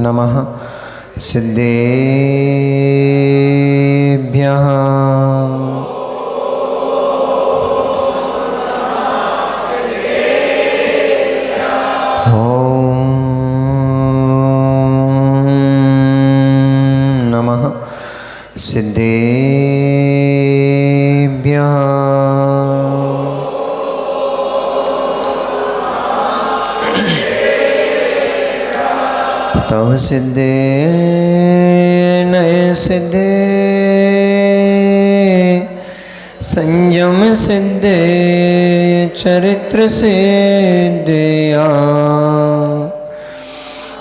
नमः सिद्धेभ्यः। नमः सिद्धेभ्यः। तव सिद्धे नय सिद्धे संयम सिद्धे चरित्र सिद्धया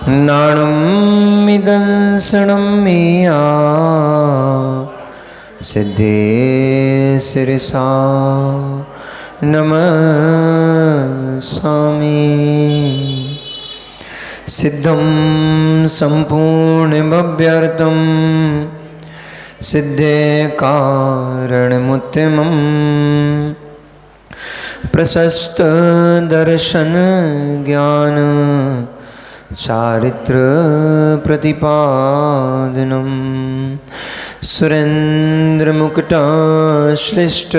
नाणुम इदंसणं मिया सिद्धे सिरसा नमस्सामि। सिद्धं संपूर्णमव्यर्थं सिद्धे कारणमुत्तमं प्रशस्त दर्शन ज्ञान चारित्र प्रतिपादनं सुरेन्द्रमुकुटश्लिष्ट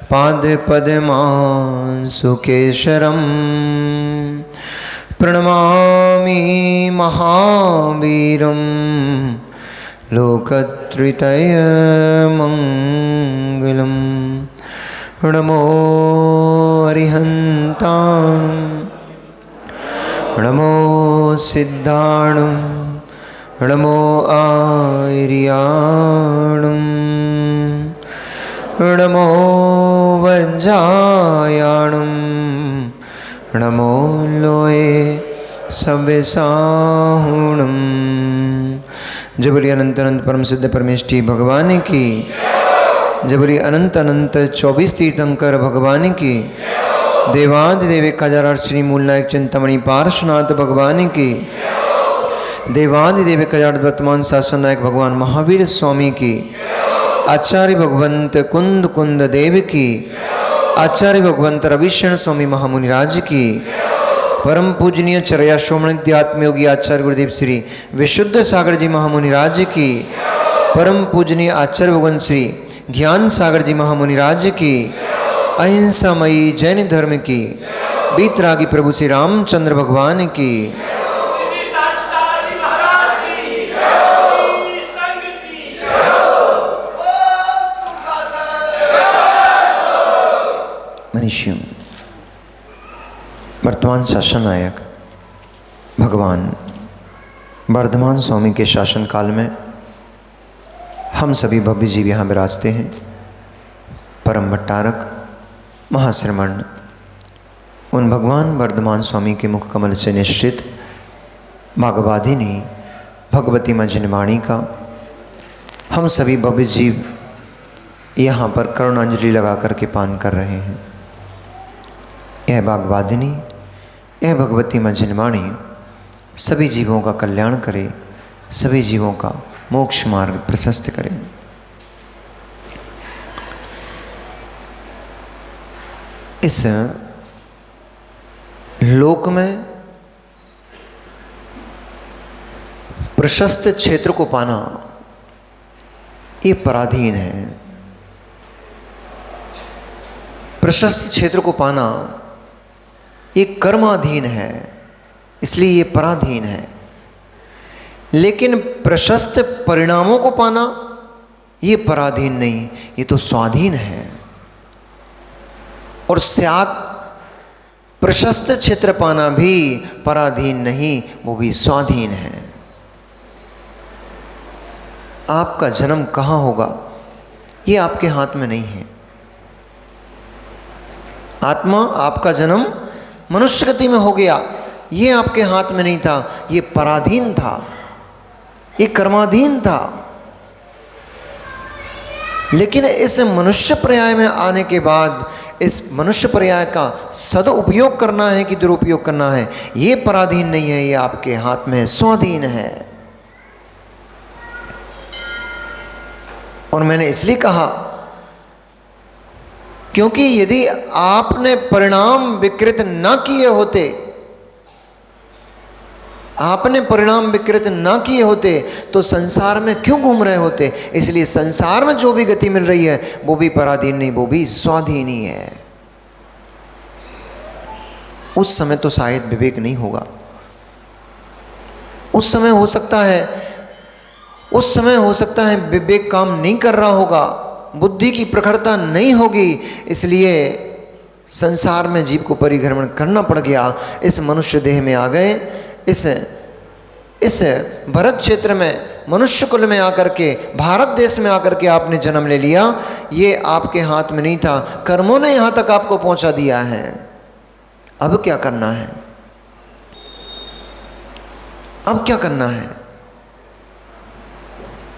पादपद्मांशुकेशरम् प्रणमामि महावीरं लोकत्रयमङ्गलं। नमो अरिहन्ताणं नमो सिद्धाणं नमो आर्याणं नमो वज्रायाणं नमो लोये सव्यसाहुणं। जबरी अनंत अनंत परम सिद्ध परमेष्टि भगवान की, जबरी अनंत अनंत 24 तीर्थंकर भगवान की, देवादिदेव खजारार श्री मूलनायक चिंतामणि पार्श्वनाथ भगवान की, देवादिदेव खजार वर्तमान शासन नायक भगवान महावीर स्वामी की, आचार्य भगवंत कुंद कुंद देव की, आचार्य भगवंत रविशरण स्वामी महामुनिराज की, परम पूजनीय चरया श्रोमणिध्यात्म योगी आचार्य गुरुदेव श्री विशुद्ध सागर जी महामुनिराज की, परम पूजनीय आचार्य भगवंत श्री ज्ञान सागर जी महामुनिराज की, अहिंसामयी जैन धर्म की, बीतरागी प्रभु श्री रामचंद्र भगवान की, मनीषियों, वर्तमान शासन नायक भगवान वर्धमान स्वामी के शासन काल में हम सभी भव्य जीव यहाँ विराजते हैं। परम भट्टारक महाश्रमण उन भगवान वर्धमान स्वामी के मुख कमल से निश्चित भागवादिनी भगवती मंजनवाणी का हम सभी भव्य जीव यहाँ पर करुणांजलि लगा करके पान कर रहे हैं। यह भागवादिनी, यह भगवती मंजनवाणी सभी जीवों का कल्याण करे, सभी जीवों का मोक्ष मार्ग प्रशस्त करे। इस लोक में प्रशस्त क्षेत्र को पाना ये पराधीन है। प्रशस्त क्षेत्र को पाना ये कर्माधीन है, इसलिए ये पराधीन है। लेकिन प्रशस्त परिणामों को पाना ये पराधीन नहीं, ये तो स्वाधीन है। और स्यात् प्रशस्त क्षेत्र पाना भी पराधीन नहीं, वो भी स्वाधीन है। आपका जन्म कहाँ होगा ये आपके हाथ में नहीं है। आत्मा आपका जन्म मनुष्य गति में हो गया, ये आपके हाथ में नहीं था, ये पराधीन था, ये कर्माधीन था। लेकिन इस मनुष्य पर्याय में आने के बाद इस मनुष्य पर्याय का सदुपयोग करना है कि दुरुपयोग करना है, ये पराधीन नहीं है, ये आपके हाथ में है, स्वाधीन है। और मैंने इसलिए कहा क्योंकि यदि आपने परिणाम विकृत न किए होते, आपने परिणाम विकृत ना किए होते तो संसार में क्यों घूम रहे होते। इसलिए संसार में जो भी गति मिल रही है वो भी पराधीन नहीं, वो भी स्वाधीन ही है। उस समय तो शायद विवेक नहीं होगा, उस समय हो सकता है विवेक काम नहीं कर रहा होगा, बुद्धि की प्रखरता नहीं होगी, इसलिए संसार में जीव को परिभ्रमण करना पड़ गया। इस मनुष्य देह में आ गए, इस भरत क्षेत्र में, मनुष्य कुल में आकर के, भारत देश में आकर के आपने जन्म ले लिया। ये आपके हाथ में नहीं था, कर्मों ने यहां तक आपको पहुंचा दिया है। अब क्या करना है, अब क्या करना है,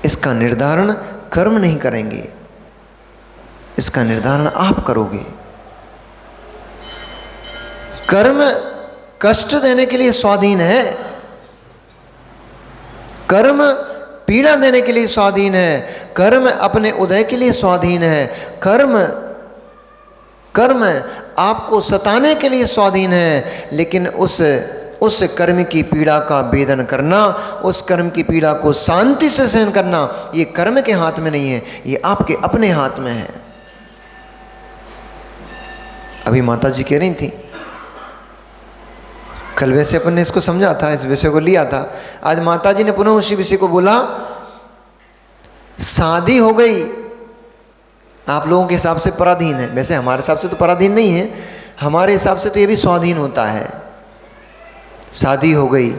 इसका निर्धारण कर्म नहीं करेंगे, इसका निर्धारण आप करोगे। कर्म कष्ट देने के लिए स्वाधीन है, कर्म पीड़ा देने के लिए स्वाधीन है, कर्म अपने उदय के लिए स्वाधीन है, कर्म आपको सताने के लिए स्वाधीन है। लेकिन उस कर्म की पीड़ा का भेदन करना, उस कर्म की पीड़ा को शांति से सहन करना, ये कर्म के हाथ में नहीं है, ये आपके अपने हाथ में है। अभी माता जी कह रही थी, कल वैसे अपन ने इसको समझा था, इस विषय को लिया था, आज माता जी ने पुनः उसी विषय को बोला। शादी हो गई, आप लोगों के हिसाब से पराधीन है, वैसे हमारे हिसाब से तो पराधीन नहीं है, हमारे हिसाब से तो ये भी स्वाधीन होता है। शादी हो गई,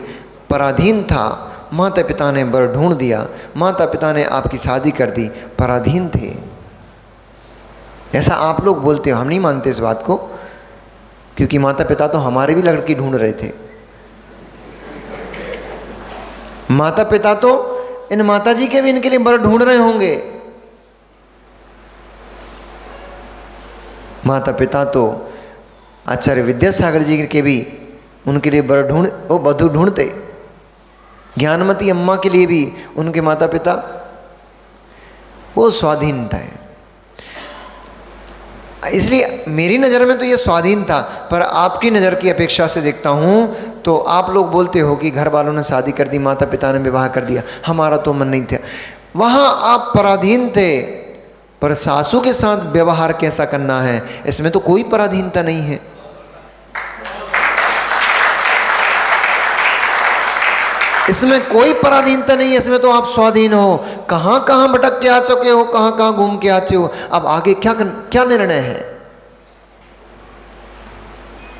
पराधीन था, माता पिता ने वर ढूंढ दिया, माता पिता ने आपकी शादी कर दी, पराधीन थे। ऐसा आप लोग बोलते हो, हम नहीं मानते इस बात को, क्योंकि माता पिता तो हमारे भी लड़की ढूंढ रहे थे। माता पिता तो इन माता जी के भी इनके लिए वर ढूंढ रहे होंगे। माता पिता तो आचार्य विद्यासागर जी के भी उनके लिए वर वधू ढूंढते, ज्ञानमती अम्मा के लिए भी उनके माता पिता, वो स्वाधीनता है। इसलिए मेरी नज़र में तो ये स्वाधीन था, पर आपकी नज़र की अपेक्षा से देखता हूँ तो आप लोग बोलते हो कि घर वालों ने शादी कर दी, माता पिता ने विवाह कर दिया, हमारा तो मन नहीं था। वहाँ आप पराधीन थे, पर सासू के साथ व्यवहार कैसा करना है, इसमें तो कोई पराधीनता नहीं है। इसमें कोई पराधीनता नहीं है, इसमें तो आप स्वाधीन हो। कहाँ कहाँ भटक के आ चुके हो, कहाँ कहाँ घूम के आ चुके हो, अब आगे क्या निर्णय है।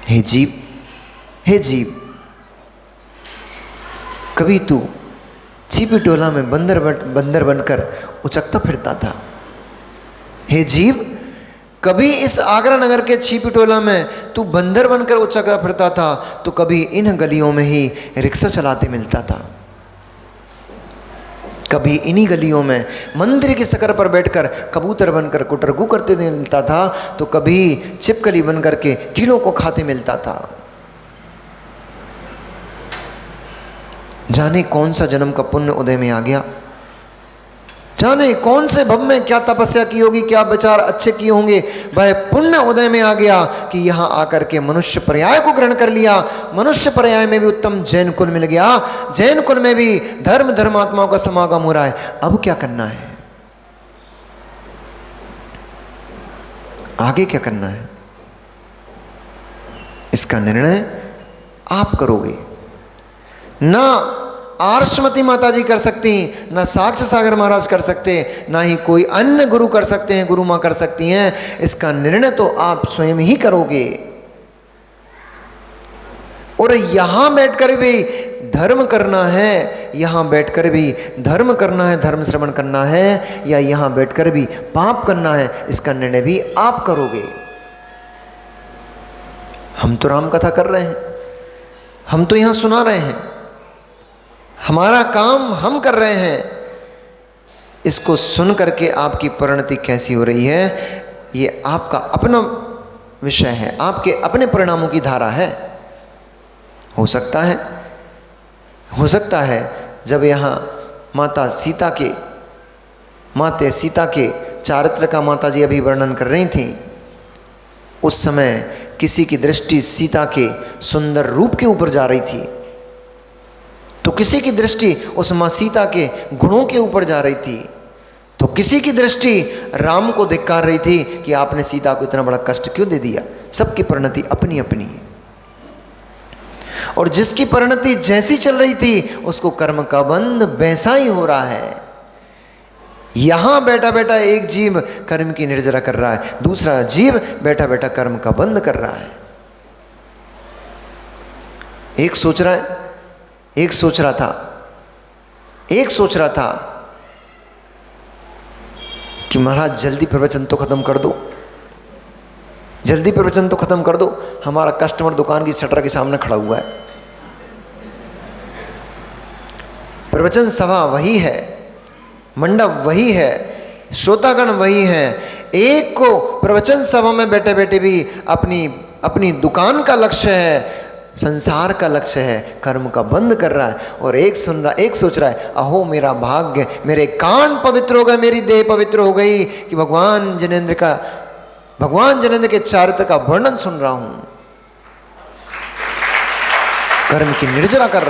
हे जीव, कभी तू छिपी टोला में बंदर बनकर उचकता फिरता था। हे जीव, कभी इस आगरा नगर के छिपी टोला में तू बंदर बनकर उचकता फिरता था, तो कभी इन गलियों में ही रिक्शा चलाते मिलता था, कभी इन्हीं गलियों में मंदिर की शिखर पर बैठकर कबूतर बनकर कुटरगू करते मिलता था, तो कभी छिपकली बनकर के कीड़ों को खाते मिलता था। जाने कौन सा जन्म का पुण्य उदय में आ गया, जाने कौन से भव में क्या तपस्या की होगी, क्या विचार अच्छे किए होंगे, वह पुण्य उदय में आ गया कि यहाँ आकर के मनुष्य पर्याय को ग्रहण कर लिया। मनुष्य पर्याय में भी उत्तम जैन कुल मिल गया, जैन कुल में भी धर्मात्माओं का समागम हो रहा है। अब क्या करना है, आगे क्या करना है, इसका निर्णय आप करोगे। ना आर्षमती माता जी कर सकती, ना साक्ष सागर महाराज कर सकते, ना ही कोई अन्य गुरु कर सकते हैं, गुरु माँ कर सकती हैं। इसका निर्णय तो आप स्वयं ही करोगे। और यहां बैठकर भी धर्म करना है, यहां बैठकर भी धर्म करना है, धर्म श्रवण करना है, या यहां बैठकर भी पाप करना है, इसका निर्णय भी आप करोगे। हम तो राम कथा कर रहे हैं, हम तो यहां सुना रहे हैं, हमारा काम हम कर रहे हैं। इसको सुन करके आपकी परिणति कैसी हो रही है, ये आपका अपना विषय है, आपके अपने परिणामों की धारा है। हो सकता है जब यहाँ माता सीता के चारित्र का माता जी अभी वर्णन कर रही थी, उस समय किसी की दृष्टि सीता के सुंदर रूप के ऊपर जा रही थी, तो किसी की दृष्टि उस मां सीता के गुणों के ऊपर जा रही थी, तो किसी की दृष्टि राम को धिक्कार रही थी कि आपने सीता को इतना बड़ा कष्ट क्यों दे दिया। सबकी परिणति अपनी अपनी है, और जिसकी परिणति जैसी चल रही थी उसको कर्म का बंध वैसा ही हो रहा है। यहां बैठा बैठा एक जीव कर्म की निर्जरा कर रहा है, दूसरा जीव बैठा बैठा कर्म का बंध कर रहा है। एक सोच रहा था कि महाराज जल्दी प्रवचन तो खत्म कर दो, हमारा कस्टमर दुकान की शटर के सामने खड़ा हुआ है। प्रवचन सभा वही है, मंडप वही है, श्रोतागण वही है। एक को प्रवचन सभा में बैठे बैठे भी अपनी दुकान का लक्ष्य है, संसार का लक्ष्य है, कर्म का बंध कर रहा है। और एक सोच रहा है, अहो मेरा भाग्य, मेरे कान पवित्र हो गए, मेरी देह पवित्र हो गई कि भगवान जिनेंद्र के चारित्र का वर्णन सुन रहा हूं। कर्म की निर्जरा कर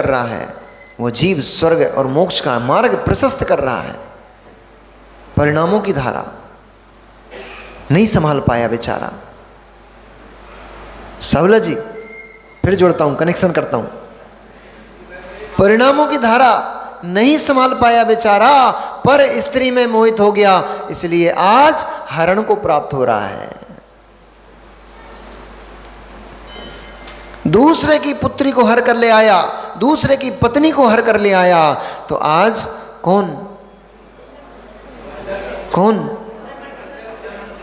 रहा है, वो जीव स्वर्ग और मोक्ष का मार्ग प्रशस्त कर रहा है। परिणामों की धारा नहीं संभाल पाया बेचारा। सावला जी फिर जोड़ता हूं, कनेक्शन करता हूं। परिणामों की धारा नहीं संभाल पाया बेचारा, पर स्त्री में मोहित हो गया, इसलिए आज हरण को प्राप्त हो रहा है। दूसरे की पुत्री को हर कर ले आया, दूसरे की पत्नी को हर कर ले आया, तो आज कौन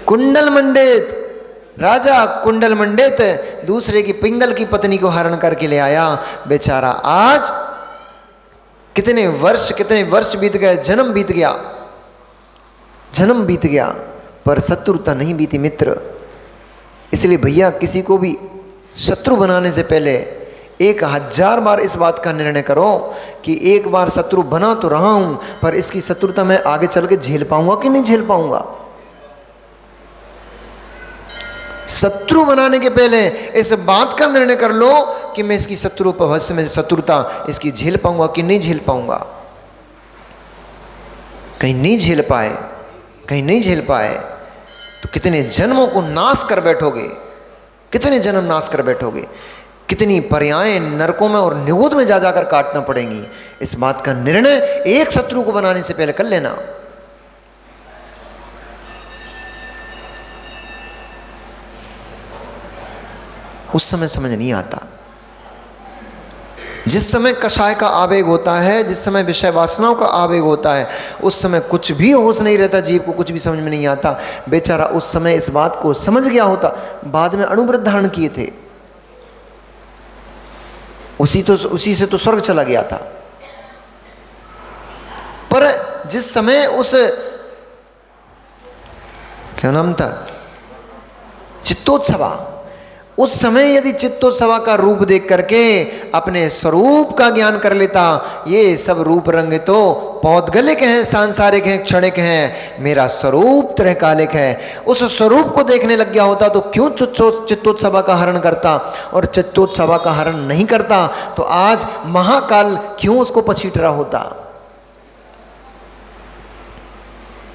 कुंडल मंडित राजा कुंडल मंडित दूसरे की पिंगल की पत्नी को हरण करके ले आया बेचारा। आज कितने वर्ष बीत गए, जन्म बीत गया, पर शत्रुता नहीं बीती मित्र। इसलिए भैया किसी को भी शत्रु बनाने से पहले 1000 बार इस बात का निर्णय करो कि एक बार शत्रु बना तो रहा हूं, पर इसकी शत्रुता मैं आगे चल के झेल पाऊंगा कि नहीं झेल पाऊंगा। शत्रु बनाने के पहले इस बात का निर्णय कर लो कि मैं इसकी भविष्य में शत्रुता इसकी झेल पाऊंगा कि नहीं झेल पाऊंगा। कहीं नहीं झेल पाए तो कितने जन्मों को नाश कर बैठोगे, कितनी पर्याएं नरकों में और निगोद में जा जाकर काटना पड़ेंगी। इस बात का निर्णय एक शत्रु को बनाने से पहले कर लेना। उस समय समझ नहीं आता, जिस समय कषाय का आवेग होता है, जिस समय विषय वासनाओं का आवेग होता है, उस समय कुछ भी होश नहीं रहता, जीव को कुछ भी समझ में नहीं आता। बेचारा उस समय इस बात को समझ गया होता, बाद में अणुव्रत धारण किए थे, उसी से तो स्वर्ग चला गया था। पर जिस समय क्या नाम था, चित्तोत्सवा, उस समय यदि चित्तोत्सवा का रूप देख करके अपने स्वरूप का ज्ञान कर लेता, ये सब रूप रंग तो पौद्गलिक हैं, सांसारिक हैं, क्षणिक हैं, मेरा स्वरूप त्रैकालिक है, उस स्वरूप को देखने लग गया होता तो क्यों चित्तोत्सवा का हरण करता। और चित्तोत्सवा का हरण नहीं करता तो आज महाकाल क्यों उसको पछीट रहा होता।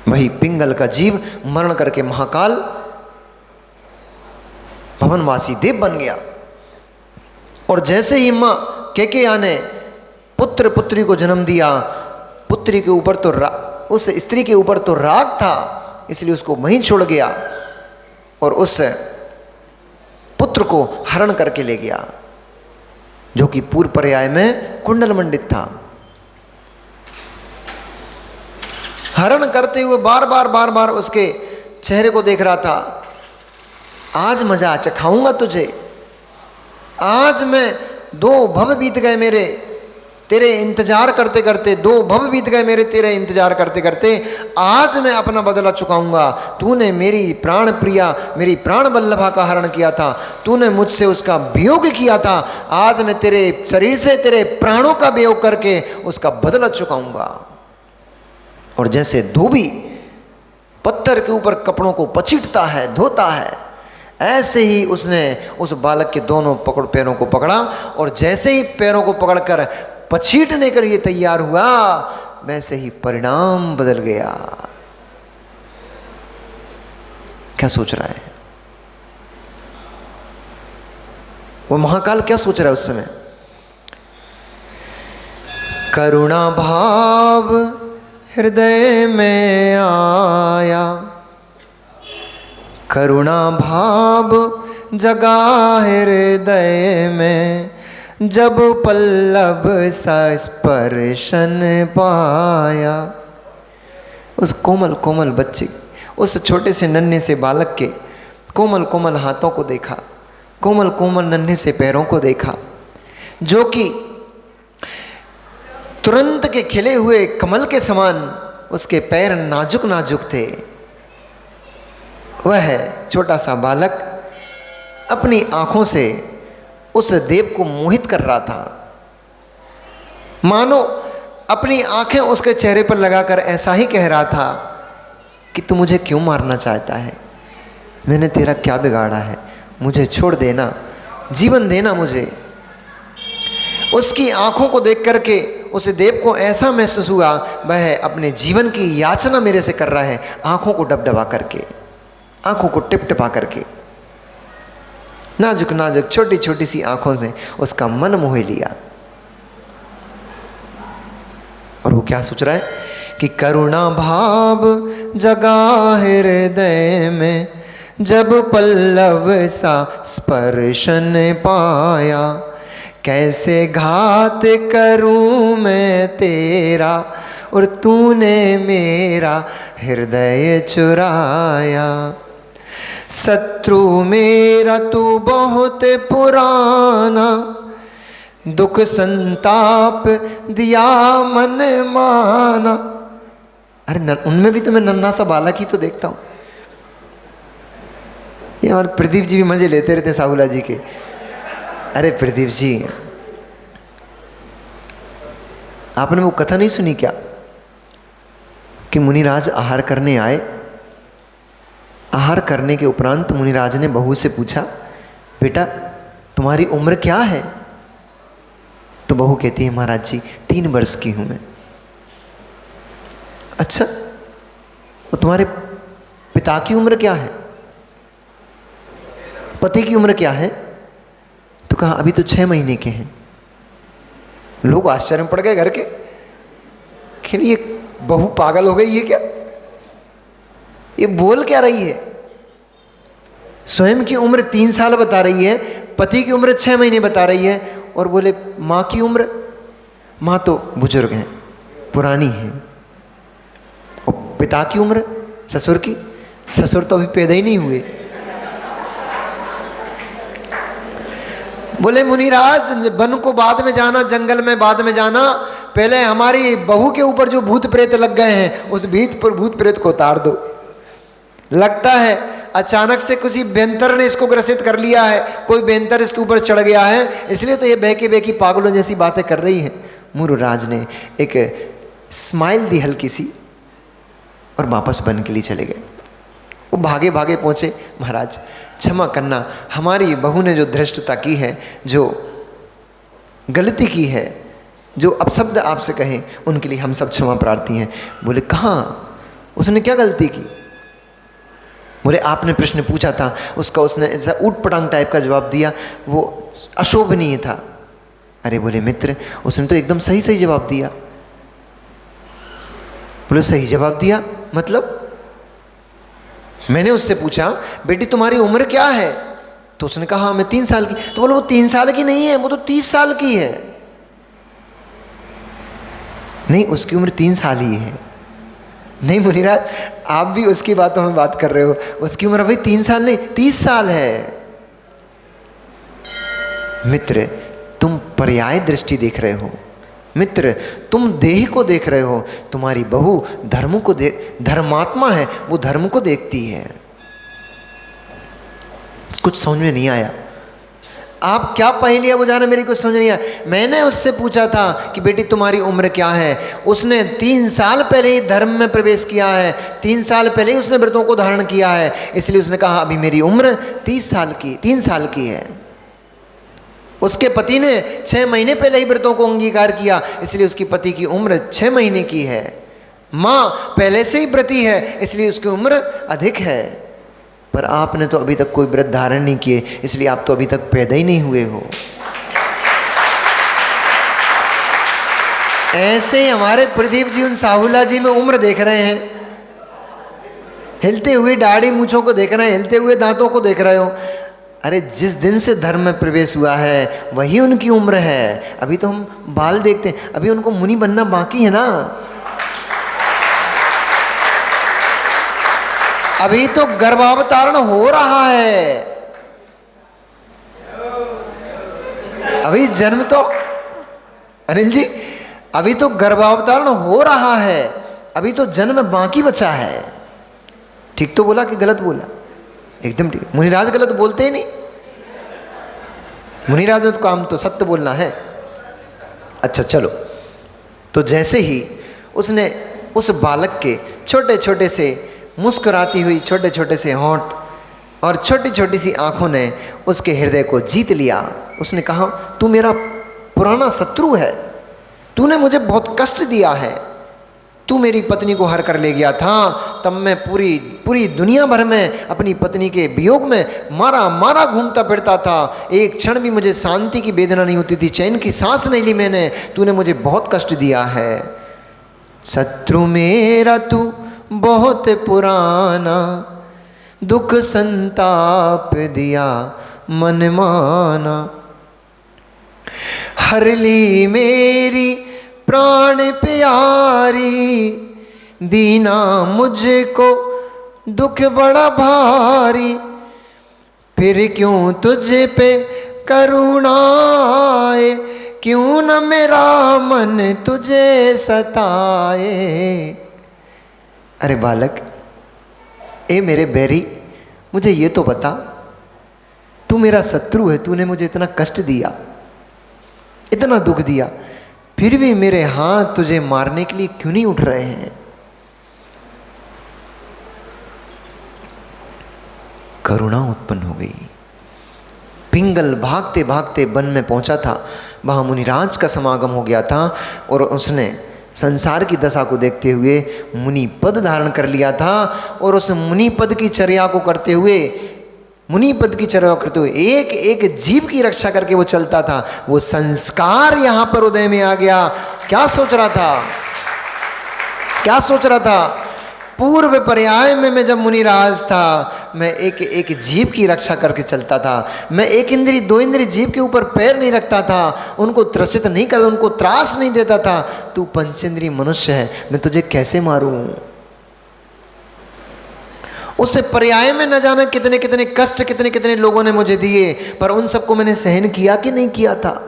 वही पिंगल का जीव मरण करके महाकाल भवनवासी देव बन गया। और जैसे ही मां केकया ने पुत्र पुत्री को जन्म दिया, पुत्री के ऊपर तो उस स्त्री के ऊपर तो राग था, इसलिए उसको वहीं छोड़ गया और उस पुत्र को हरण करके ले गया, जो कि पूर्व पर्याय में कुंडल मंडित था। हरण करते हुए बार बार उसके चेहरे को देख रहा था। आज मजा चखाऊंगा तुझे, आज मैं 2 भव बीत गए मेरे, तेरे इंतजार करते करते 2 भव बीत गए मेरे तेरे इंतजार करते करते, आज मैं अपना बदला चुकाऊंगा। तूने मेरी प्राण प्रिया, मेरी प्राण वल्लभा का हरण किया था, तूने मुझसे उसका वियोग किया था, आज मैं तेरे शरीर से तेरे प्राणों का वियोग करके उसका बदला चुकाऊंगा। और जैसे धोबी पत्थर के ऊपर कपड़ों को पचीटता है, धोता है, ऐसे ही उसने उस बालक के दोनों पैरों को पकड़ा, और जैसे ही पैरों को पकड़कर पछीटने के लिए तैयार हुआ, वैसे ही परिणाम बदल गया। क्या सोच रहा है वो महाकाल? क्या सोच रहा है उस समय? करुणा भाव हृदय में आया, करुणा भाव जगा हृदय में, जब पल्लव सा स्पर्शन पाया। उस कोमल कोमल बच्चे, उस छोटे से नन्हे से बालक के कोमल कोमल हाथों को देखा, कोमल कोमल नन्हे से पैरों को देखा, जो कि तुरंत के खिले हुए कमल के समान उसके पैर नाजुक नाजुक थे। वह छोटा सा बालक अपनी आंखों से उस देव को मोहित कर रहा था, मानो अपनी आंखें उसके चेहरे पर लगाकर ऐसा ही कह रहा था कि तू मुझे क्यों मारना चाहता है, मैंने तेरा क्या बिगाड़ा है, मुझे छोड़ देना, जीवन देना मुझे। उसकी आंखों को देख करके उस देव को ऐसा महसूस हुआ वह अपने जीवन की याचना मेरे से कर रहा है, आंखों को डबडबा करके, आंखों को टिपटिपा करके, नाजुक नाजुक छोटी छोटी सी आंखों से उसका मन मोह लिया। और वो क्या सोच रहा है कि करुणा भाव जगा हृदय में, जब पल्लव सा स्पर्शन पाया, कैसे घात करूं मैं तेरा, और तूने मेरा हृदय चुराया। शत्रु मेरा तू बहुत पुराना, दुख संताप दिया मन माना। अरे उनमें भी तो मैं नन्हा सा बालक ही तो देखता हूँ। ये हमारे प्रदीप जी भी मजे लेते रहते हैं साहुला जी के। अरे प्रदीप जी, आपने वो कथा नहीं सुनी क्या कि मुनिराज आहार करने आए, आहार करने के उपरांत मुनिराज ने बहू से पूछा, बेटा तुम्हारी उम्र क्या है? तो बहू कहती है, महाराज जी 3 वर्ष की हूं मैं। अच्छा, तो तुम्हारे पिता की उम्र क्या है, पति की उम्र क्या है? तो कहा अभी तो 6 महीने के हैं। लोग आश्चर्य में पड़ गए घर के, कि ये बहू पागल हो गई ये क्या, ये बोल क्या रही है? स्वयं की उम्र 3 साल बता रही है, पति की उम्र 6 महीने बता रही है, और बोले माँ की उम्र, माँ तो बुजुर्ग हैं, पुरानी हैं। और पिता की उम्र, ससुर की, ससुर तो अभी पैदा ही नहीं हुए। बोले मुनिराज वन को बाद में जाना, जंगल में बाद में जाना, पहले हमारी बहू के ऊपर जो भूत प्रेत लग गए हैं उस भूत प्रेत को उतार दो। लगता है अचानक से किसी बेंतर ने इसको ग्रसित कर लिया है, कोई बेंतर इसके ऊपर चढ़ गया है, इसलिए तो ये बहके बहकी पागलों जैसी बातें कर रही है। मुरुराज ने एक स्माइल दी हल्की सी और वापस वन के लिए चले गए। वो भागे भागे पहुंचे, महाराज क्षमा करना, हमारी बहू ने जो धृष्टता की है, जो गलती की है, जो अपशब्द आपसे कहे, उनके लिए हम सब क्षमा प्रार्थी हैं। बोले कहाँ, उसने क्या गलती की? बोले आपने प्रश्न पूछा था, उसका उसने ऐसा ऊट पटांग टाइप का जवाब दिया, वो अशोभनीय था। अरे बोले मित्र, उसने तो एकदम सही सही जवाब दिया। बोले सही जवाब दिया मतलब? मैंने उससे पूछा बेटी तुम्हारी उम्र क्या है? तो उसने कहा मैं 3 साल की। तो बोले वो 3 साल की नहीं है, वो तो 30 साल की है। नहीं, उसकी उम्र 3 साल ही है। नहीं मुनिराज, आप भी उसकी बातों में बात कर रहे हो, उसकी उम्र भाई 3 साल नहीं 30 साल है। मित्र तुम पर्याय दृष्टि देख रहे हो, मित्र, तुम देह को देख रहे हो, तुम्हारी बहू धर्म को धर्मात्मा है, वो धर्म को देखती है। कुछ समझ में नहीं आया। आप क्या पहेलियां बुझा रहे, मेरी कुछ समझ नहीं आया। मैंने उससे पूछा था कि बेटी तुम्हारी उम्र क्या है, उसने 3 साल पहले ही धर्म में प्रवेश किया है, 3 साल पहले ही उसने व्रतों को धारण किया है, इसलिए उसने कहा अभी मेरी उम्र 3 साल की है। उसके पति ने 6 महीने पहले ही व्रतों को अंगीकार किया, इसलिए उसकी पति की उम्र 6 महीने की है। माँ पहले से ही व्रती है, इसलिए उसकी उम्र अधिक है। पर आपने तो अभी तक कोई व्रत धारण नहीं किए, इसलिए आप तो अभी तक पैदा ही नहीं हुए हो। ऐसे ही हमारे प्रदीप जी उन साहुला जी में उम्र देख रहे हैं, हिलते हुए दाढ़ी मूंछों को देख रहे हैं, हिलते हुए दांतों को देख रहे हो। अरे जिस दिन से धर्म में प्रवेश हुआ है वही उनकी उम्र है। अभी तो हम बाल देखते हैं, अभी उनको मुनि बनना बाकी है ना। अभी तो गर्भावतारण हो रहा है, अभी जन्म तो, अनिल जी अभी तो गर्भावतारण हो रहा है, अभी तो जन्म बाकी बचा है। ठीक तो बोला कि गलत बोला? एकदम ठीक। मुनिराज गलत बोलते ही नहीं, मुनिराज का काम तो सत्य बोलना है। अच्छा चलो, तो जैसे ही उसने उस बालक के छोटे छोटे से मुस्कुराती हुई छोटे छोटे से होंठ और छोटी छोटी सी आंखों ने उसके हृदय को जीत लिया। उसने कहा तू मेरा पुराना शत्रु है, तूने मुझे बहुत कष्ट दिया है, तू मेरी पत्नी को हर कर ले गया था, तब मैं पूरी दुनिया भर में अपनी पत्नी के वियोग में मारा मारा घूमता फिरता था, एक क्षण भी मुझे शांति की वेदना नहीं होती थी, चैन की सांस नहीं ली मैंने, तूने मुझे बहुत कष्ट दिया है। शत्रु मेरा तू बहुत पुराना, दुख संताप दिया मन माना, हर ली मेरी प्राण प्यारी, दीना मुझको दुख बड़ा भारी, फिर क्यों तुझे पे करुणाए, क्यों न मेरा मन तुझे सताए। अरे बालक, ए मेरे बैरी, मुझे ये तो बता, तू मेरा शत्रु है, तूने मुझे इतना कष्ट दिया, इतना दुख दिया, फिर भी मेरे हाथ तुझे मारने के लिए क्यों नहीं उठ रहे हैं? करुणा उत्पन्न हो गई। पिंगल भागते भागते वन में पहुंचा था, वहां मुनिराज का समागम हो गया था और उसने संसार की दशा को देखते हुए मुनि पद धारण कर लिया था और उस मुनि पद की चर्या को करते हुए, मुनि पद की चर्या करते हुए एक एक जीव की रक्षा करके वो चलता था। वो संस्कार यहां पर उदय में आ गया। क्या सोच रहा था, क्या सोच रहा था? पूर्व पर्याय में मैं जब मुनिराज था, मैं एक एक जीव की रक्षा करके चलता था, मैं एक इंद्री दो इंद्री जीव के ऊपर पैर नहीं रखता था, उनको त्रसित नहीं करता, उनको त्रास नहीं देता था। तू पंचेंद्री मनुष्य है, मैं तुझे कैसे मारूं? उससे पर्याय में न जाने कितने कितने कष्ट कितने कितने लोगों ने मुझे दिए, पर उन सबको मैंने सहन किया कि नहीं किया था?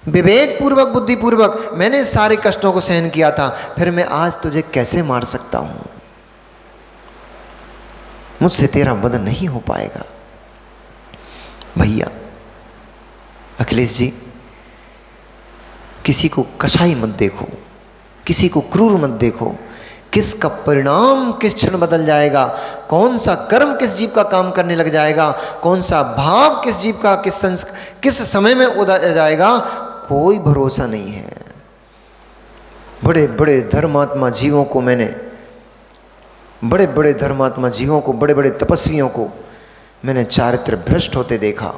विवेक पूर्वक बुद्धि पूर्वक मैंने सारे कष्टों को सहन किया था, फिर मैं आज तुझे कैसे मार सकता हूं? मुझसे तेरा वध नहीं हो पाएगा। भैया अखिलेश जी, किसी को कसाई मत देखो, किसी को क्रूर मत देखो। किसका परिणाम किस क्षण बदल जाएगा, कौन सा कर्म किस जीव का काम करने लग जाएगा, कौन सा भाव किस जीव का किस समय में उदय जाएगा, कोई भरोसा नहीं है। बड़े बड़े धर्मात्मा जीवों को मैंने, बड़े बड़े धर्मात्मा जीवों को, बड़े बड़े तपस्वियों को मैंने चारित्र भ्रष्ट होते देखा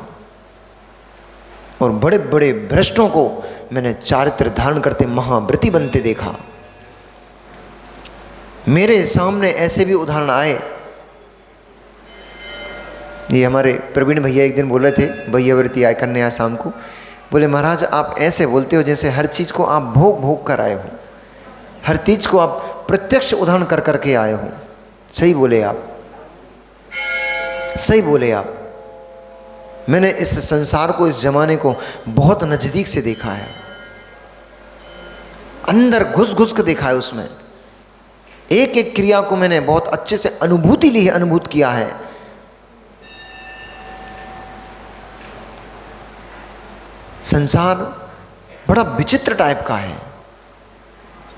और बड़े बड़े भ्रष्टों को मैंने चारित्र धारण करते महाव्रती बनते देखा। मेरे सामने ऐसे भी उदाहरण आए। ये हमारे प्रवीण भैया एक दिन बोल रहे थे, भैया व्रती आय करने आया शाम को, बोले महाराज आप ऐसे बोलते हो जैसे हर चीज़ को आप भोग भोग कर आए हो, हर चीज़ को आप प्रत्यक्ष उदाहरण कर करके आए हो। सही बोले आप, सही बोले आप। मैंने इस संसार को, इस जमाने को बहुत नज़दीक से देखा है। अंदर घुस घुस के देखा है उसमें, एक एक क्रिया को मैंने बहुत अच्छे से अनुभूति ली है, अनुभूत किया है। संसार बड़ा विचित्र टाइप का है,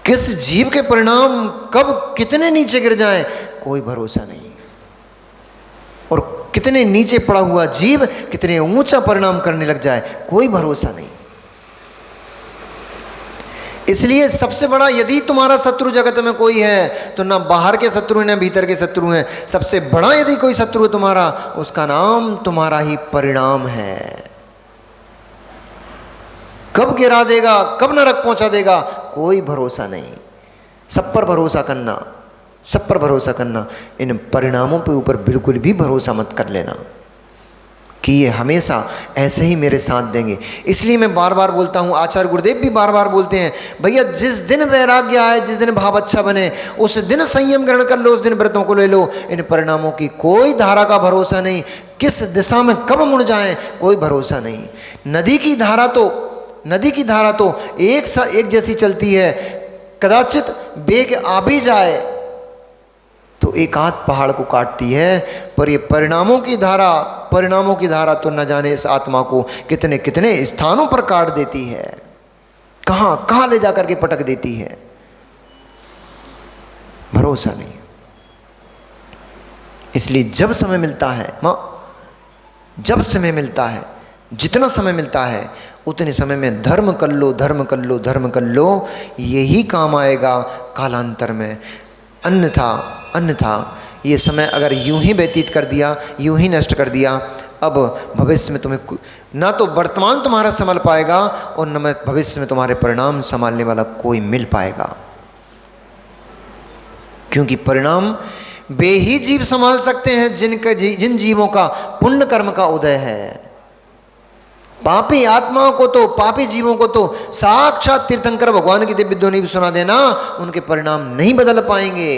किस जीव के परिणाम कब कितने नीचे गिर जाए कोई भरोसा नहीं, और कितने नीचे पड़ा हुआ जीव कितने ऊंचा परिणाम करने लग जाए कोई भरोसा नहीं। इसलिए सबसे बड़ा, यदि तुम्हारा शत्रु जगत में कोई है तो ना बाहर के शत्रु हैं ना भीतर के शत्रु हैं, सबसे बड़ा यदि कोई शत्रु है तुम्हारा, उसका नाम तुम्हारा ही परिणाम है। कब गिरा देगा, कब नरक पहुंचा देगा कोई भरोसा नहीं। सब पर भरोसा करना, सब पर भरोसा करना, इन परिणामों के ऊपर बिल्कुल भी भरोसा मत कर लेना कि ये हमेशा ऐसे ही मेरे साथ देंगे। इसलिए मैं बार बार बोलता हूँ, आचार्य गुरुदेव भी बार बार बोलते हैं, भैया जिस दिन वैराग्य आए, जिस दिन भाव अच्छा बने, उस दिन संयम ग्रहण कर लो, उस दिन व्रतों को ले लो। इन परिणामों की कोई धारा का भरोसा नहीं, किस दिशा में कब मुड़ जाए कोई भरोसा नहीं। नदी की धारा तो एक जैसी चलती है, कदाचित बेग आ भी जाए तो एक आध पहाड़ को काटती है, पर ये परिणामों की धारा तो न जाने इस आत्मा को कितने कितने स्थानों पर काट देती है, कहां कहां ले जाकर के पटक देती है, भरोसा नहीं। इसलिए जब समय मिलता है, जब समय मिलता है, जितना समय मिलता है उतने समय में धर्म कर लो, धर्म कर लो, धर्म कर लो, यही काम आएगा कालांतर में। अन्यथा ये समय अगर यूं ही व्यतीत कर दिया, यूं ही नष्ट कर दिया, अब भविष्य में तुम्हें ना तो वर्तमान तुम्हारा संभाल पाएगा और न भविष्य में तुम्हारे परिणाम संभालने वाला कोई मिल पाएगा। क्योंकि परिणाम वे ही जीव संभाल सकते हैं जिन जीवों का पुण्य कर्म का उदय है। पापी आत्माओं को तो, पापी जीवों को तो साक्षात तीर्थंकर भगवान की दिव्य ध्वनि भी सुना देना, उनके परिणाम नहीं बदल पाएंगे।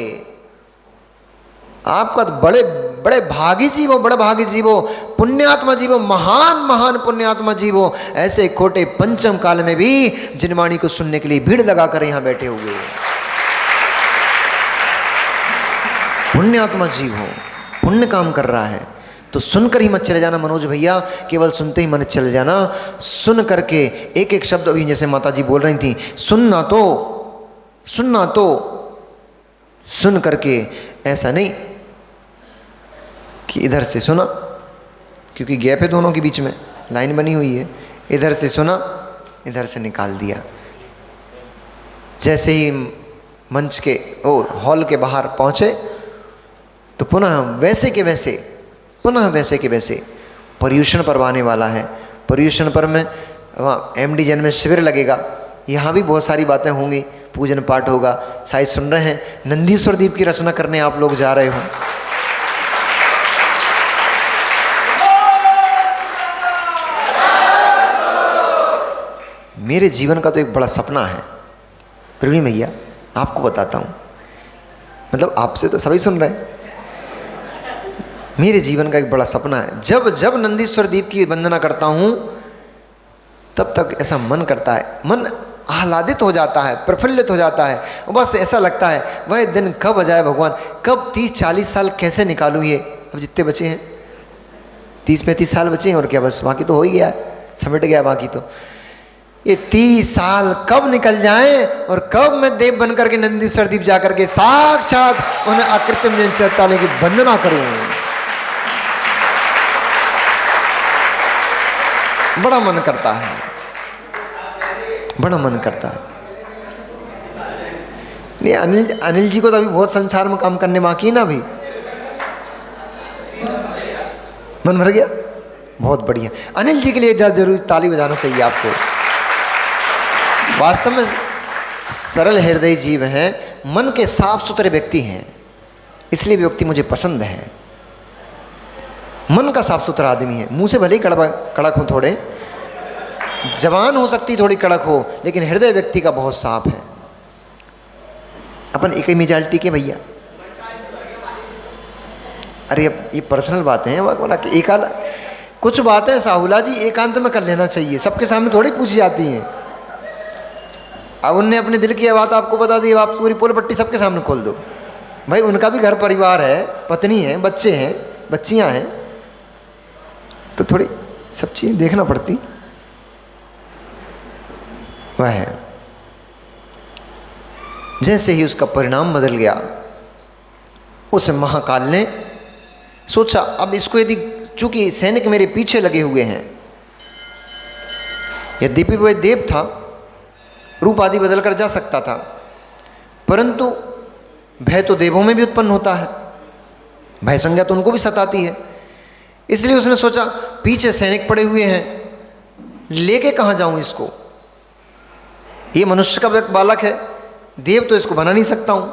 आपका तो बड़े बड़े भागी जीव हो, बड़े भागी जीव हो, पुण्यात्मा जीव हो, महान महान पुण्यात्मा जीव हो, ऐसे खोटे पंचम काल में भी जिनवाणी को सुनने के लिए भीड़ लगाकर यहां बैठे हुए पुण्यात्मा जीव हो, पुण्य काम कर रहा है तो सुनकर ही मत चले जाना मनोज भैया, केवल सुनते ही मन चले जाना। सुन करके एक एक शब्द, अभी जैसे माता जी बोल रही थी, सुनना तो सुन करके ऐसा नहीं कि इधर से सुना, क्योंकि गैप है दोनों के बीच में, लाइन बनी हुई है, इधर से सुना इधर से निकाल दिया। जैसे ही मंच के हॉल के बाहर पहुंचे तो पुनः वैसे के वैसे पर्यूषण पर्व आने वाला है। पर्यूषण पर्व में वहाँ MD जैन में शिविर लगेगा, यहाँ भी बहुत सारी बातें होंगी, पूजन पाठ होगा। शायद सुन रहे हैं नंदीश्वर दीप की रचना करने आप लोग जा रहे हो। मेरे जीवन का तो एक बड़ा सपना है प्रवीण भैया, आपको बताता हूँ, मतलब आपसे तो सभी सुन रहे हैं, मेरे जीवन का एक बड़ा सपना है। जब जब नंदीश्वर दीप की वंदना करता हूँ तब तक ऐसा मन करता है, मन आह्लादित हो जाता है, प्रफुल्लित हो जाता है, बस ऐसा लगता है वह दिन कब आ जाए भगवान, कब 30-40 साल कैसे निकालूँ ये, अब जितने बचे हैं 30-35 साल बचे हैं और क्या, बस बाकी तो हो ही गया, समेट गया बाकी तो। ये 30 साल कब निकल जाएं और कब मैं देव बन करके नंदीश्वर दीप जा करके साक्षात उन्हें अकृत्रिम चैतन्य की वंदना करूं। बड़ा मन करता है, बड़ा मन करता है। नहीं, अनिल जी को तो अभी बहुत संसार में काम करने बाकी है ना, अभी मन भर गया, बहुत बढ़िया। अनिल जी के लिए जरूर ताली बजाना चाहिए आपको। वास्तव में सरल हृदय जीव हैं, मन के साफ सुथरे व्यक्ति हैं, इसलिए व्यक्ति मुझे पसंद है। मन का साफ सुथरा आदमी है, मुंह से भले ही कड़क हो, थोड़े जवान हो सकती, थोड़ी कड़क हो, लेकिन हृदय व्यक्ति का बहुत साफ है। अपन एक ही मेजॉरिटी के भैया, अरे अब ये पर्सनल बातें हैं, बोला कि कुछ बातें साहुला जी एकांत में कर लेना चाहिए, सबके सामने थोड़ी पूछी जाती हैं। अब उनने अपने दिल की बात आपको बता दी, आप पूरी पोल पट्टी सबके सामने खोल दो। भाई उनका भी घर परिवार है, पत्नी है, बच्चे हैं, बच्चियां हैं, तो थोड़ी सब चीज़ें देखना पड़ती। वह है जैसे ही उसका परिणाम बदल गया, उस महाकाल ने सोचा अब इसको यदि, चूंकि सैनिक मेरे पीछे लगे हुए हैं, यद्यपि वह देव था, रूप आदि बदल कर जा सकता था, परंतु भय तो देवों में भी उत्पन्न होता है, भय संज्ञा तो उनको भी सताती है। इसलिए उसने सोचा पीछे सैनिक पड़े हुए हैं, लेके कहाँ जाऊं इसको, ये मनुष्य का एक बालक है, देव तो इसको बना नहीं सकता हूं,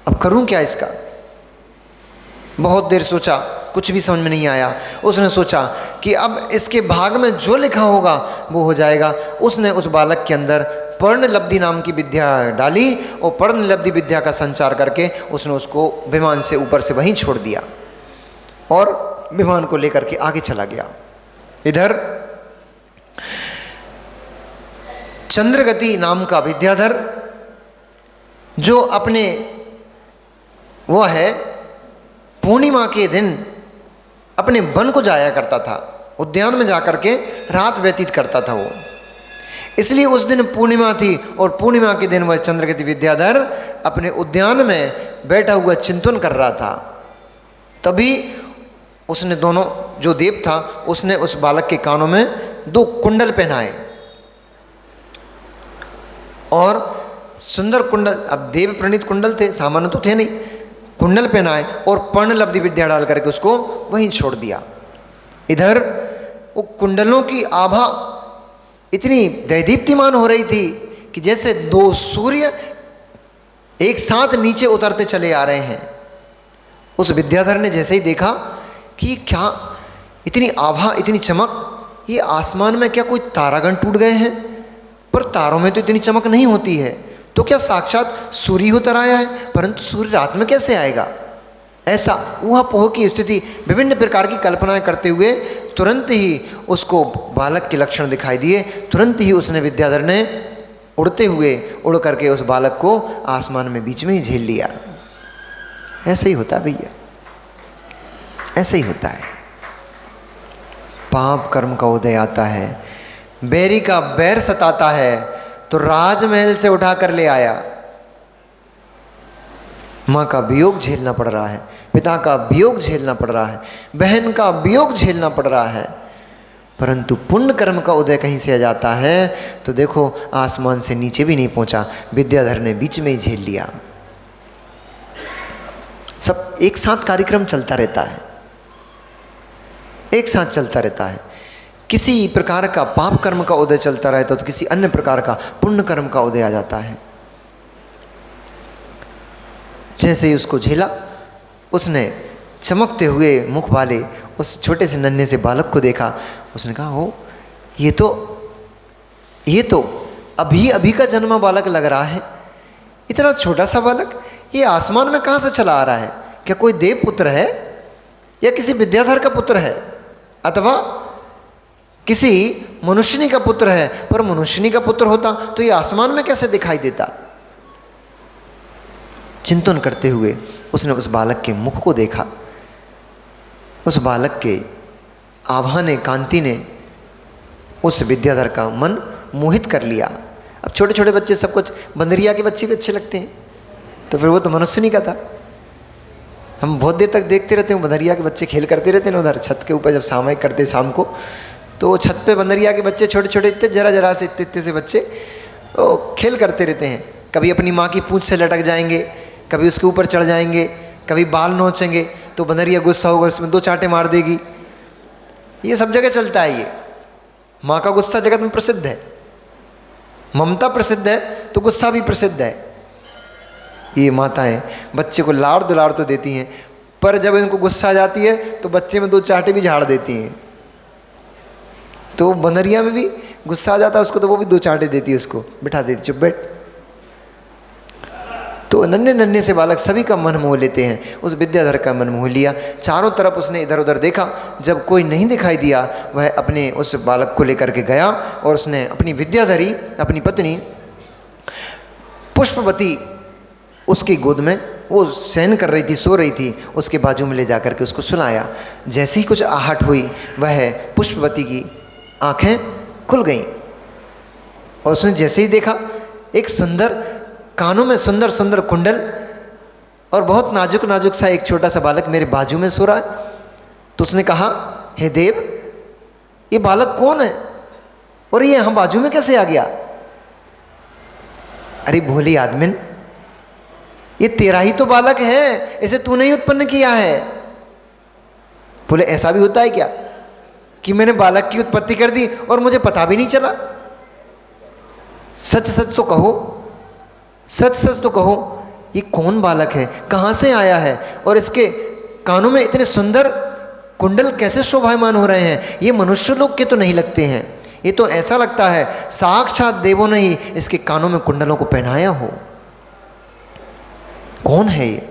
अब करूं क्या इसका। बहुत देर सोचा, कुछ भी समझ में नहीं आया। उसने सोचा कि अब इसके भाग में जो लिखा होगा वो हो जाएगा। उसने उस बालक के अंदर पर्णलब्धि नाम की विद्या डाली और पर्णलब्धि विद्या का संचार करके उसने उसको विमान से ऊपर से वहीं छोड़ दिया और विमान को लेकर के आगे चला गया। इधर चंद्रगति नाम का विद्याधर, जो अपने वो है पूर्णिमा के दिन अपने वन को जाया करता था, उद्यान में जाकर के रात व्यतीत करता था वो, इसलिए उस दिन पूर्णिमा थी और पूर्णिमा के दिन वह चंद्रगति विद्याधर अपने उद्यान में बैठा हुआ चिंतन कर रहा था। तभी उसने दोनों, जो देव था उसने उस बालक के कानों में 2 कुंडल पहनाए और सुंदर कुंडल, अब देव प्रणीत कुंडल थे, सामान्य तो थे नहीं, कुंडल पहनाए और पर्णलब्धि विद्या डाल करके उसको वहीं छोड़ दिया। इधर वो कुंडलों की आभा इतनी दैदीप्तिमान हो रही थी कि जैसे 2 सूर्य एक साथ नीचे उतरते चले आ रहे हैं। उस विद्याधर ने जैसे ही देखा कि क्या इतनी आभा, इतनी चमक, ये आसमान में क्या कोई तारागण टूट गए हैं, पर तारों में तो इतनी चमक नहीं होती है, तो क्या साक्षात सूर्य उतर आया है, परंतु सूर्य रात में कैसे आएगा। ऐसा ऊहापोह की स्थिति, विभिन्न प्रकार की कल्पनाएं करते हुए तुरंत ही उसको बालक के लक्षण दिखाई दिए। तुरंत ही उसने, विद्याधर ने उड़ते हुए उड़ करके उस बालक को आसमान में बीच में ही झेल लिया। ऐसे ही होता है भैया, ऐसे ही होता है। पाप कर्म का उदय आता है, बैरी का बैर सताता है, तो राजमहल से उठा कर ले आया। माँ का वियोग झेलना पड़ रहा है, पिता का वियोग झेलना पड़ रहा है, बहन का वियोग झेलना पड़ रहा है, परंतु पुण्य कर्म का उदय कहीं से आ जाता है तो देखो आसमान से नीचे भी नहीं पहुंचा, विद्याधर ने बीच में ही झेल लिया। सब एक साथ कार्यक्रम चलता रहता है, एक साथ चलता रहता है। किसी प्रकार का पाप कर्म का उदय चलता रहता है तो किसी अन्य प्रकार का पुण्य कर्म का उदय आ जाता है। जैसे ही उसको झेला, उसने चमकते हुए मुख वाले उस छोटे से नन्हे से बालक को देखा। उसने कहा, हो ये तो अभी अभी का जन्मा बालक लग रहा है, इतना छोटा सा बालक ये आसमान में कहाँ से चला आ रहा है? क्या कोई देव पुत्र है या किसी विद्याधर का पुत्र है अथवा किसी मनुष्यनी का पुत्र है? पर मनुष्यनी का पुत्र होता तो ये आसमान में कैसे दिखाई देता? चिंतन करते हुए उसने उस बालक के मुख को देखा। उस बालक के आभा ने, कांति ने उस विद्याधर का मन मोहित कर लिया। अब छोटे छोटे बच्चे सब कुछ, बंदरिया के बच्चे भी अच्छे लगते हैं, तो फिर वो तो मनुष्यनी का था। हम बहुत देर तक देखते रहते हैं, बंदरिया के बच्चे खेल करते रहते हैं उधर छत के ऊपर, जब सामयिक करते शाम को, तो छत पे बंदरिया के बच्चे छोटे छोटे इतने जरा से इतने से बच्चे वो खेल करते रहते हैं। कभी अपनी माँ की पूंछ से लटक जाएंगे, कभी उसके ऊपर चढ़ जाएंगे, कभी बाल नोचेंगे, तो बंदरिया गुस्सा होगा, उसमें 2 चांटे मार देगी। ये सब जगह चलता है। ये माँ का गुस्सा जगत में प्रसिद्ध है, ममता प्रसिद्ध है तो गुस्सा भी प्रसिद्ध है। ये माताएं बच्चे को लाड़ दुलाड़ तो देती हैं, पर जब इनको गुस्सा आ जाती है तो बच्चे में 2 चांटे भी झाड़ देती हैं। तो बंदरिया में भी गुस्सा आ जाता है उसको, तो वो भी 2 चांटे देती है, उसको बिठा देती, चुप बैठ। तो नन्हे नन्हे से बालक सभी का मन मोह लेते हैं। उस विद्याधर का मन मोह लिया। चारों तरफ उसने इधर उधर देखा, जब कोई नहीं दिखाई दिया, वह अपने उस बालक को लेकर के गया और उसने अपनी विद्याधरी, अपनी पत्नी पुष्पवती उसकी गोद में वो शयन कर रही थी, सो रही थी, उसके बाजू में ले जाकर के उसको सुलाया। जैसे ही कुछ आहट हुई, वह पुष्पवती की आंखें खुल गईं और उसने जैसे ही देखा एक सुंदर, कानों में सुंदर सुंदर कुंडल और बहुत नाजुक नाजुक सा एक छोटा सा बालक मेरे बाजू में सो रहा है। तो उसने कहा, हे देव, ये बालक कौन है और ये यहाँ बाजू में कैसे आ गया? अरे भोली आदमिन, ये तेरा ही तो बालक है, इसे तूने ही उत्पन्न किया है। बोले, ऐसा भी होता है क्या कि मैंने बालक की उत्पत्ति कर दी और मुझे पता भी नहीं चला? सच सच तो कहो, सच सच तो कहो, ये कौन बालक है, कहाँ से आया है और इसके कानों में इतने सुंदर कुंडल कैसे शोभायमान हो रहे हैं? ये मनुष्य लोग के तो नहीं लगते हैं, ये तो ऐसा लगता है साक्षात देवों ने ही इसके कानों में कुंडलों को पहनाया हो। कौन है ये?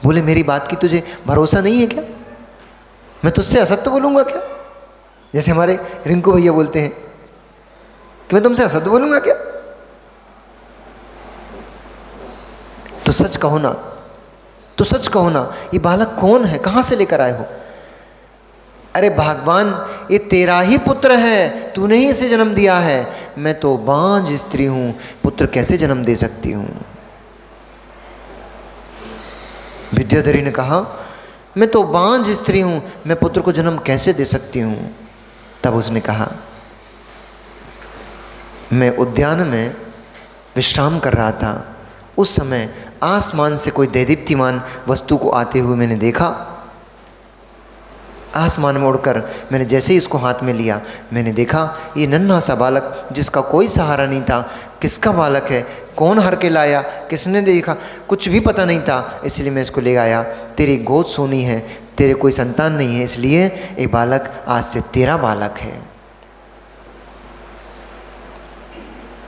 बोले, मेरी बात की तुझे भरोसा नहीं है क्या? मैं तुझसे असत्य बोलूंगा क्या? जैसे हमारे रिंकू भैया बोलते हैं कि मैं तुमसे असत्य बोलूंगा क्या? तो सच कहो ना, तो सच कहो ना, ये बालक कौन है, कहां से लेकर आए हो? अरे भगवान, ये तेरा ही पुत्र है, तूने ही इसे जन्म दिया है। मैं तो बांझ स्त्री हूं, पुत्र कैसे जन्म दे सकती हूं? विद्याधरी ने कहा, मैं तो बांझ स्त्री हूं, मैं पुत्र को जन्म कैसे दे सकती हूं? तब उसने कहा, मैं उद्यान में विश्राम कर रहा था, उस समय आसमान से कोई दैदीप्तिमान वस्तु को आते हुए मैंने देखा। आसमान में उड़कर मैंने जैसे ही इसको हाथ में लिया, मैंने देखा ये नन्हा सा बालक जिसका कोई सहारा नहीं था। किसका बालक है, कौन हर के लाया, किसने देखा, कुछ भी पता नहीं था, इसलिए मैं इसको ले आया। तेरी गोद सोनी है, तेरे कोई संतान नहीं है, इसलिए ये बालक आज से तेरा बालक है।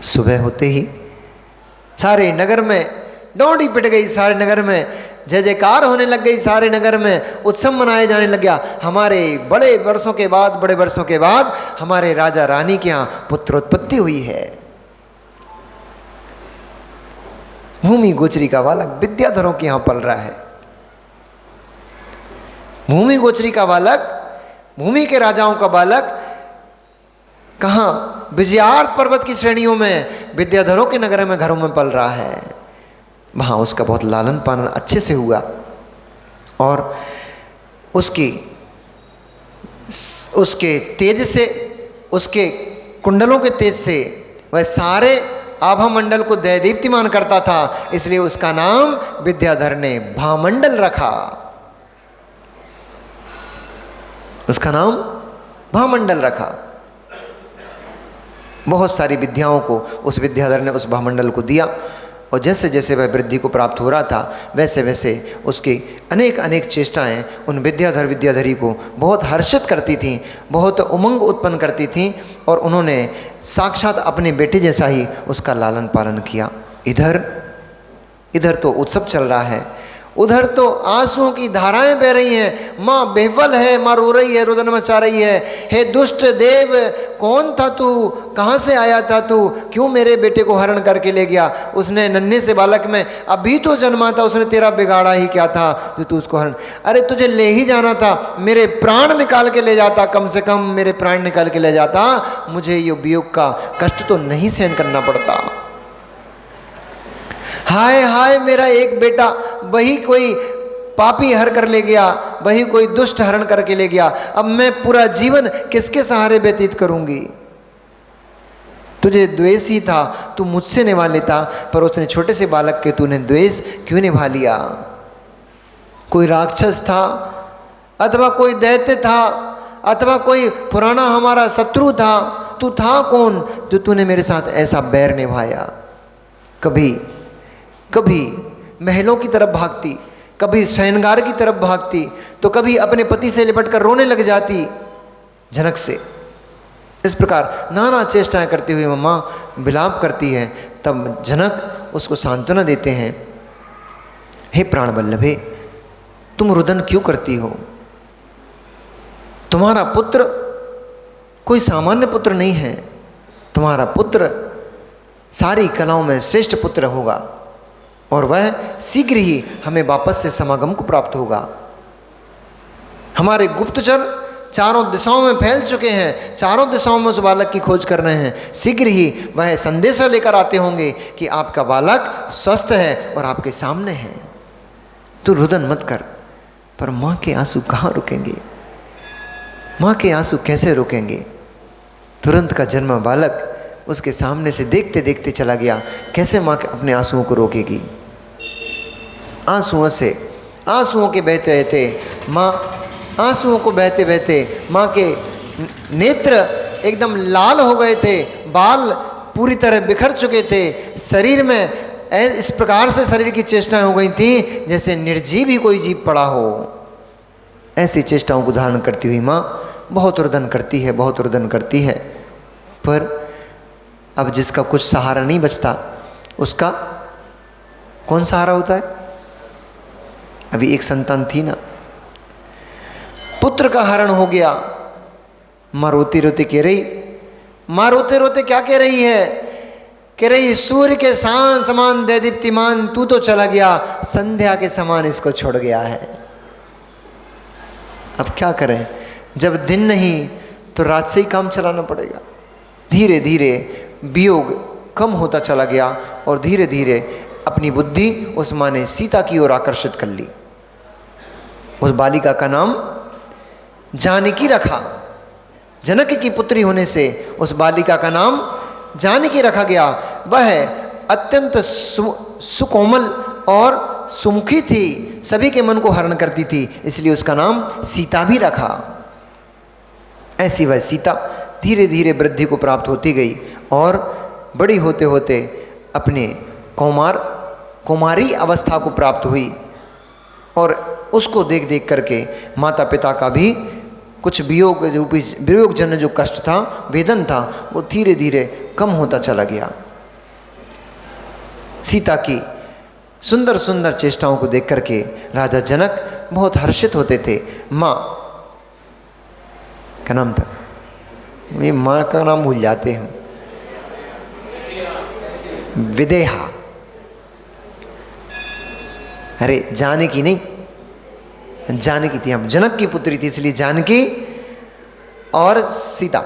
सुबह होते ही सारे नगर में डोंडी पिट गई, सारे नगर में जय जयकार होने लग गई, सारे नगर में उत्सव मनाए जाने लग गया। हमारे बड़े वर्षों के बाद हमारे राजा रानी के यहाँ पुत्रोत्पत्ति हुई है। भूमि गोचरी का बालक विद्याधरों के यहाँ पल रहा है। भूमि गोचरी का बालक, भूमि के राजाओं का बालक कहाँ? विजयार्थ पर्वत की श्रेणियों में विद्याधरों के नगर में घरों में पल रहा है। वहाँ उसका बहुत लालन पालन अच्छे से हुआ और उसके तेज से, उसके कुंडलों के तेज से वह सारे आभा मंडल को दैदीप्तिमान करता था, इसलिए उसका नाम विद्याधर ने भामंडल रखा। उसका नाम भामंडल रखा। बहुत सारी विद्याओं को उस विद्याधर ने उस भामंडल को दिया और जैसे जैसे वह वृद्धि को प्राप्त हो रहा था, वैसे वैसे उसकी अनेक अनेक चेष्टाएं उन विद्याधरी को बहुत हर्षित करती थीं, बहुत उमंग उत्पन्न करती थीं और उन्होंने साक्षात अपने बेटे जैसा ही उसका लालन पालन किया। इधर तो उत्सव चल रहा है, उधर तो आंसुओं की धाराएं बह रही हैं। माँ बेहवल है, माँ रो रही है, रुदन मचा रही है। हे दुष्ट देव, कौन था तू, कहाँ से आया था तू, क्यों मेरे बेटे को हरण करके ले गया? उसने नन्हे से बालक में अभी तो जन्मा था, उसने तेरा बिगाड़ा ही क्या था जो तू उसको हरण? अरे तुझे ले ही जाना था, मेरे प्राण निकाल के ले जाता, कम से कम मेरे प्राण निकाल के ले जाता, मुझे ये वियोग का कष्ट तो नहीं सहन करना पड़ता। हाय हाय मेरा एक बेटा, वही कोई पापी हर कर ले गया, वही कोई दुष्ट हरण करके ले गया। अब मैं पूरा जीवन किसके सहारे व्यतीत करूंगी? तुझे द्वेष ही था, तू मुझसे निभा लेता, पर उसने छोटे से बालक के तूने द्वेष क्यों निभा लिया? कोई राक्षस था अथवा कोई दैत्य था अथवा कोई पुराना हमारा शत्रु था, तू था कौन जो तूने मेरे साथ ऐसा बैर निभाया? कभी महलों की तरफ भागती, कभी शयनगार की तरफ भागती, तो कभी अपने पति से लिपट कर रोने लग जाती जनक से। इस प्रकार नाना चेष्टाएं करती हुई मम्मा विलाप करती है। तब जनक उसको सांत्वना देते हैं, हे प्राण वल्लभे, तुम रुदन क्यों करती हो? तुम्हारा पुत्र कोई सामान्य पुत्र नहीं है, तुम्हारा पुत्र सारी कलाओं में श्रेष्ठ पुत्र होगा और वह शीघ्र ही हमें वापस से समागम को प्राप्त होगा। हमारे गुप्तचर चारों दिशाओं में फैल चुके हैं, चारों दिशाओं में उस बालक की खोज कर रहे हैं। शीघ्र ही वह संदेशा लेकर आते होंगे कि आपका बालक स्वस्थ है और आपके सामने है। तू रुदन मत कर। पर माँ के आंसू कहाँ रुकेंगे? माँ के आंसू कैसे रुकेंगे? तुरंत का जन्म बालक उसके सामने से देखते देखते चला गया। कैसे माँ अपने आंसुओं को रोकेगी? आंसुओं के बहते बहते माँ, आंसुओं को बहते बहते माँ के नेत्र एकदम लाल हो गए थे, बाल पूरी तरह बिखर चुके थे, शरीर में इस प्रकार से शरीर की चेष्टाएं हो गई थी जैसे निर्जीव ही कोई जीव पड़ा हो। ऐसी चेष्टाओं को धारण करती हुई माँ बहुत रुदन करती है, बहुत रुदन करती है। पर अब जिसका कुछ सहारा नहीं बचता, उसका कौन सहारा होता है? अभी एक संतान थी ना, पुत्र का हरण हो गया। माँ रोती रोती कह रही, माँ रोते रोते क्या कह रही है? कह रही, सूर्य के शान समान दैदीप्तिमान तू तो चला गया, संध्या के समान इसको छोड़ गया है। अब क्या करें? जब दिन नहीं तो रात से ही काम चलाना पड़ेगा। धीरे धीरे वियोग कम होता चला गया और धीरे धीरे अपनी बुद्धि उस माँ ने सीता की ओर आकर्षित कर ली। उस बालिका का नाम जानकी रखा। जनक की पुत्री होने से उस बालिका का नाम जानकी रखा गया। वह अत्यंत सुकोमल और सुमुखी थी, सभी के मन को हरण करती थी, इसलिए उसका नाम सीता भी रखा। ऐसी वह सीता धीरे धीरे वृद्धि को प्राप्त होती गई और बड़ी होते होते अपने कुमारी अवस्था को प्राप्त हुई। और उसको देख देख करके माता पिता का भी कुछ वियोग जन्य जो कष्ट था, वेदन था, वो धीरे धीरे कम होता चला गया। सीता की सुंदर सुंदर चेष्टाओं को देख करके राजा जनक बहुत हर्षित होते थे। माँ क्या नाम था? ये माँ का नाम भूल जाते हैं। विदेहा, अरे जानकी नहीं, जानकी थी, हम जनक की पुत्री थी, इसलिए जानकी और सीता।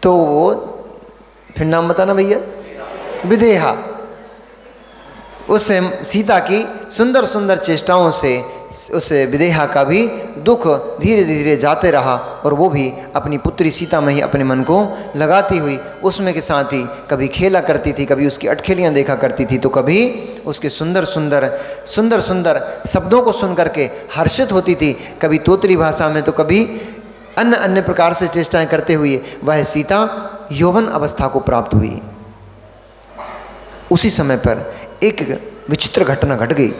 तो वो फिर नाम बताना भैया, विदेहा। उस सीता की सुंदर सुंदर चेष्टाओं से उस विदेहा का भी दुख धीरे धीरे जाते रहा और वो भी अपनी पुत्री सीता में ही अपने मन को लगाती हुई उसमें के साथ ही कभी खेला करती थी, कभी उसकी अटखेलियाँ देखा करती थी, तो कभी उसके सुंदर सुंदर शब्दों को सुन करके हर्षित होती थी, कभी तोतली भाषा में, तो कभी अन्य प्रकार से चेष्टाएं करते हुए वह सीता यौवन अवस्था को प्राप्त हुई। उसी समय पर एक विचित्र घटना घट गई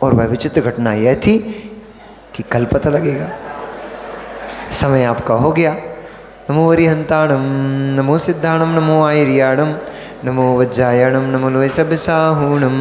और वह विचित्र घटना यह थी कि कल पता लगेगा। समय आपका हो गया। नमो वरिहंताणम, नमो सिद्धाणम, नमो आयर्याणम, नमो वज्रायणम, नमो लोय सब साहूणम।